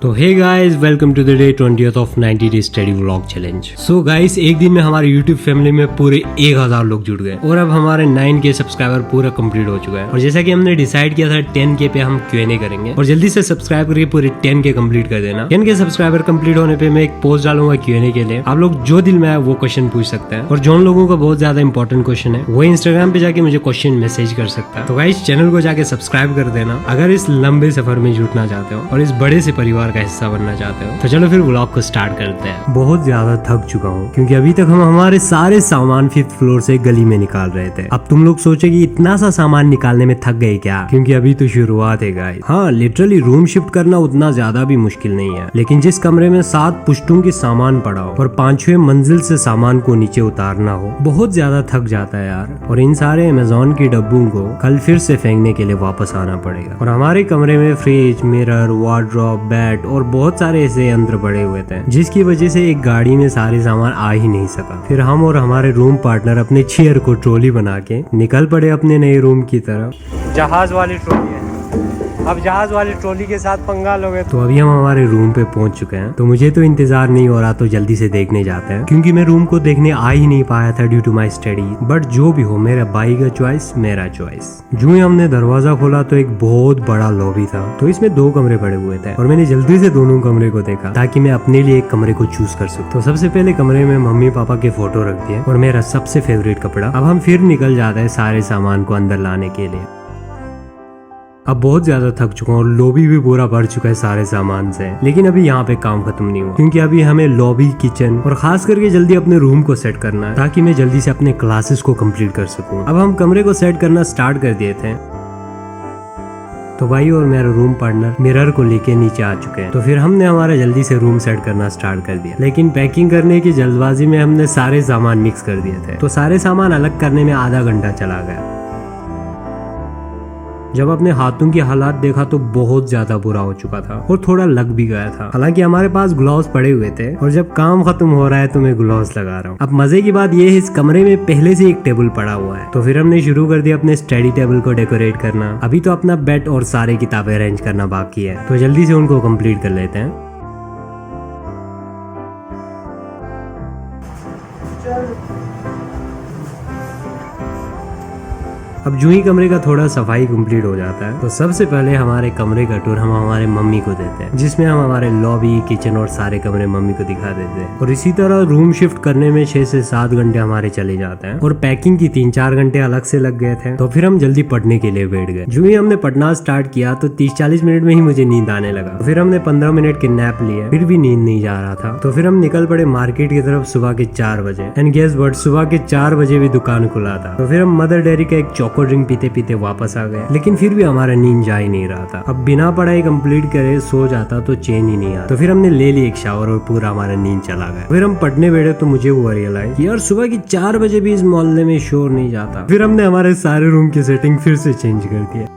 तो hey guys, welcome to the day 20th of 90 day study vlog challenge. So guys, एक दिन में हमारे YouTube फैमिली में पूरे 1000 लोग जुड़ गए और अब हमारे 9K सब्सक्राइबर पूरा कंप्लीट हो चुका है। और जैसा कि हमने डिसाइड किया था 10K पे हम Q&A करेंगे और जल्दी से सब्सक्राइब करके पूरे 10K कंप्लीट कर देना। 10K सब्सक्राइबर कंप्लीट होने पे मैं एक पोस्ट डालूंगा Q&A के लिए। आप लोग जो दिल में आए वो क्वेश्चन पूछ सकते हैं और जो लोगों का बहुत ज्यादा इंपॉर्टेंट क्वेश्चन है वो इंस्टाग्राम पे जाके मुझे क्वेश्चन मैसेज कर सकता है। तो गाइस, चैनल को जाके सब्सक्राइब कर देना अगर इस लंबे सफर में जुटना चाहते हो और इस बड़े से परिवार का हिस्सा बनना चाहते हो। तो चलो फिर व्लॉग को स्टार्ट करते हैं। बहुत ज्यादा थक चुका हूँ क्योंकि अभी तक हम हमारे सारे सामान 5th फ्लोर से गली में निकाल रहे थे। अब तुम लोग सोचे कि इतना सा सामान निकालने में थक गए क्या, क्योंकि अभी तो शुरुआत है गाइस। हाँ, लिटरली रूम शिफ्ट करना उतना ज्यादा भी मुश्किल नहीं है, लेकिन जिस कमरे में 7 पुश्तों की सामान पड़ा हो और 5-6 मंजिल से सामान को नीचे उतारना हो, बहुत ज्यादा थक जाता है यार। और इन सारे अमेज़न की डब्बों को कल फिर से फेंकने के लिए वापस आना पड़ेगा। और हमारे कमरे में फ्रिज, मिरर, वार्डरोब, बेड और बहुत सारे ऐसे यंत्र पड़े हुए थे जिसकी वजह से एक गाड़ी में सारे सामान आ ही नहीं सका। फिर हम और हमारे रूम पार्टनर अपने चेयर को ट्रॉली बना के निकल पड़े अपने नए रूम की तरफ। जहाज वाली ट्रॉली है, अब जहाज वाली ट्रॉली के साथ पंगा लोगे। तो अभी हम हमारे रूम पे पहुंच चुके हैं। तो मुझे तो इंतजार नहीं हो रहा, तो जल्दी से देखने जाते हैं क्योंकि मैं रूम को देखने आ ही नहीं पाया था due to my study. But जो भी हो, मेरा भाई का चॉइस मेरा चॉइस। जो ही हमने दरवाजा खोला तो एक बहुत बड़ा लॉबी था। तो इसमें 2 कमरे पड़े हुए थे और मैंने जल्दी से दोनों कमरे को देखा ताकि मैं अपने लिए एक कमरे को चूज कर सकूं। तो सबसे पहले कमरे में मम्मी पापा के फोटो रख दिए और मेरा सबसे फेवरेट कपड़ा। अब हम फिर निकल जाते हैं सारे सामान को अंदर लाने के लिए। अब बहुत ज्यादा थक चुका हूँ और लॉबी भी पूरा भर चुका है सारे सामान से। लेकिन अभी यहाँ पे काम खत्म नहीं हुआ क्योंकि अभी हमें लॉबी, किचन और खास करके जल्दी अपने रूम को सेट करना है ताकि मैं जल्दी से अपने क्लासेस को कंप्लीट कर सकूं। अब हम कमरे को सेट करना स्टार्ट कर दिए थे। तो भाई और मेरा रूम पार्टनर मिरर को लेके नीचे आ चुके हैं। तो फिर हमने हमारा जल्दी से रूम सेट करना स्टार्ट कर दिया, लेकिन पैकिंग करने की जल्दबाजी में हमने सारे सामान मिक्स कर दिए थे। तो सारे सामान अलग करने में आधा घंटा चला गया। जब अपने हाथों की हालात देखा तो बहुत ज्यादा बुरा हो चुका था और थोड़ा लग भी गया था। हालांकि हमारे पास ग्लव्स पड़े हुए थे और जब काम खत्म हो रहा है तो मैं ग्लव्स लगा रहा हूँ। अब मजे की बात यह है, इस कमरे में पहले से एक टेबल पड़ा हुआ है। तो फिर हमने शुरू कर दिया अपने स्टडी टेबल को डेकोरेट करना। अभी तो अपना बेड और सारे किताबें अरेंज करना बाकी है, तो जल्दी से उनको कंप्लीट कर लेते हैं। अब जो ही कमरे का थोड़ा सफाई कंप्लीट हो जाता है तो सबसे पहले हमारे कमरे का टूर हम हमारे मम्मी को देते हैं, जिसमें हम हमारे लॉबी, किचन और सारे कमरे मम्मी को दिखा देते हैं। और इसी तरह रूम शिफ्ट करने में 6 से 7 घंटे हमारे चले जाते हैं और पैकिंग की 3-4 घंटे अलग से लग गए थे। तो फिर हम जल्दी पढ़ने के लिए बैठ गए। जो ही हमने पढ़ना स्टार्ट किया तो 30-40 मिनट में ही मुझे नींद आने लगा। फिर हमने 15 मिनट के नैप लिए, फिर भी नींद नहीं जा रहा था। तो फिर हम निकल पड़े मार्केट की तरफ सुबह के 4 बजे। एंड गेस व्हाट, सुबह के 4 बजे भी दुकान खुला था। तो फिर हम मदर डेयरी का एक चॉको ड्रिंक पीते पीते वापस आ गए, लेकिन फिर भी हमारा नींद जा ही नहीं रहा था। अब बिना पढ़ाई कंप्लीट करे सो जाता तो चैन ही नहीं आता। तो फिर हमने ले ली एक शावर और पूरा हमारा नींद चला गया। फिर हम पढ़ने बैठे तो मुझे हुआ रियलाइज कि यार सुबह की 4 बजे भी इस मोहल्ले में शोर नहीं जाता। फिर हमने हमारे सारे रूम की सेटिंग फिर से चेंज कर दिया।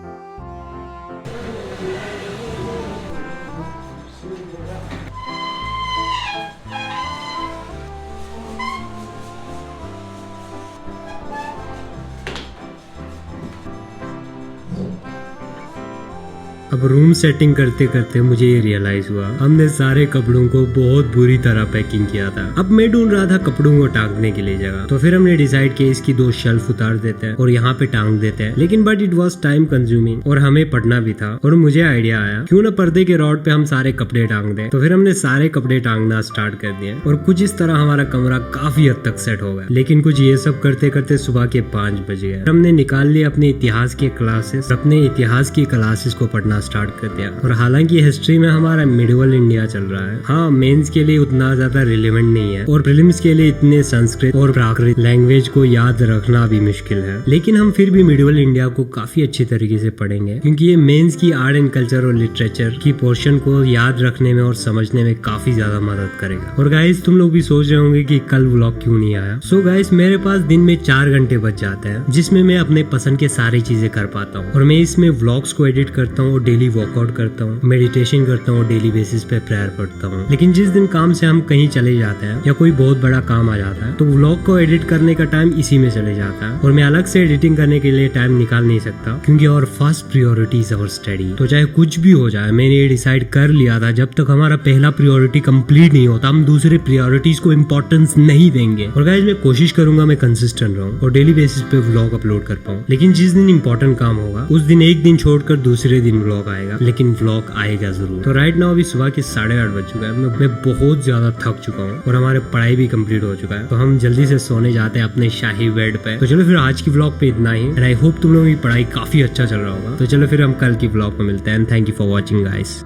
अब रूम सेटिंग करते करते मुझे ये रियलाइज हुआ हमने सारे कपड़ों को बहुत बुरी तरह पैकिंग किया था। अब मैं ढूंढ रहा था कपड़ों को टांगने के लिए जगह। तो फिर हमने डिसाइड किया इसकी 2 शेल्फ उतार देते हैं और यहाँ पे टांग देते हैं। लेकिन but it was time consuming और हमें पढ़ना भी था। और मुझे आइडिया आया क्यों ना पर्दे के रॉड पे हम सारे कपड़े टांग दें। तो फिर हमने सारे कपड़े टांगना स्टार्ट कर दिए और कुछ इस तरह हमारा कमरा काफी हद तक सेट हो गया। लेकिन कुछ ये सब करते करते सुबह के 5 बज गए। हमने निकाल लिए अपने इतिहास के क्लासेस, अपने इतिहास की क्लासेस को पढ़ना स्टार्ट कर दिया। और हालांकि हिस्ट्री में हमारा मिडिवल इंडिया चल रहा है। हाँ, मेंस के लिए उतना ज्यादा रिलेवेंट नहीं है और प्रीलिम्स के लिए इतने संस्कृत और प्राकृत लैंग्वेज को याद रखना भी मुश्किल है। लेकिन हम फिर भी मिडिवल इंडिया को काफी अच्छी तरीके से पढ़ेंगे क्योंकि ये मेंस की आर्ट एंड कल्चर और लिटरेचर की पोर्शन को याद रखने में और समझने में काफी ज्यादा मदद करेगा। और गाइस, तुम लोग भी सोच रहे होंगे कि कल व्लॉग क्यों नहीं आया। सो गाइस, मेरे पास दिन में 4 घंटे बच जाते हैं जिसमें मैं अपने पसंद के सारी चीजें कर पाता हूँ और मैं इसमें व्लॉग्स को एडिट करता हूँ और डेली वर्कआउट करता हूँ, मेडिटेशन करता हूँ, डेली बेसिस पे प्रेयर पढ़ता हूँ। लेकिन जिस दिन काम से हम कहीं चले जाते हैं या कोई बहुत बड़ा काम आ जाता है तो व्लॉग को एडिट करने का टाइम इसी में चले जाता है और मैं अलग से एडिटिंग करने के लिए टाइम निकाल नहीं सकता, क्योंकि और first priority is our study. तो चाहे कुछ भी हो जाए, मैंने ये डिसाइड कर लिया था जब तक हमारा पहला प्रायोरिटी कंप्लीट नहीं होता हम दूसरे प्रायोरिटीज को इंपॉर्टेंस नहीं देंगे। और गाइस मैं कोशिश करूंगा मैं कंसिस्टेंट रहूं और डेली बेसिस पे व्लॉग अपलोड कर पाऊं। लेकिन जिस दिन इंपॉर्टेंट काम होगा उस दिन एक दिन छोड़कर दूसरे दिन व्लॉग आएगा, लेकिन व्लॉग आएगा जरूर। तो राइट नाउ अभी सुबह के 8:30 बज चुका है, मैं बहुत ज्यादा थक चुका हूँ और हमारे पढ़ाई भी कंप्लीट हो चुका है, तो हम जल्दी से सोने जाते हैं अपने शाही बेड पे। तो चलो फिर आज की व्लॉग पे इतना ही, एंड आई होप तुम लोगों की पढ़ाई काफी अच्छा चल रहा होगा। तो चलो फिर हम कल की व्लॉग में मिलते हैं। Thank you for watching guys.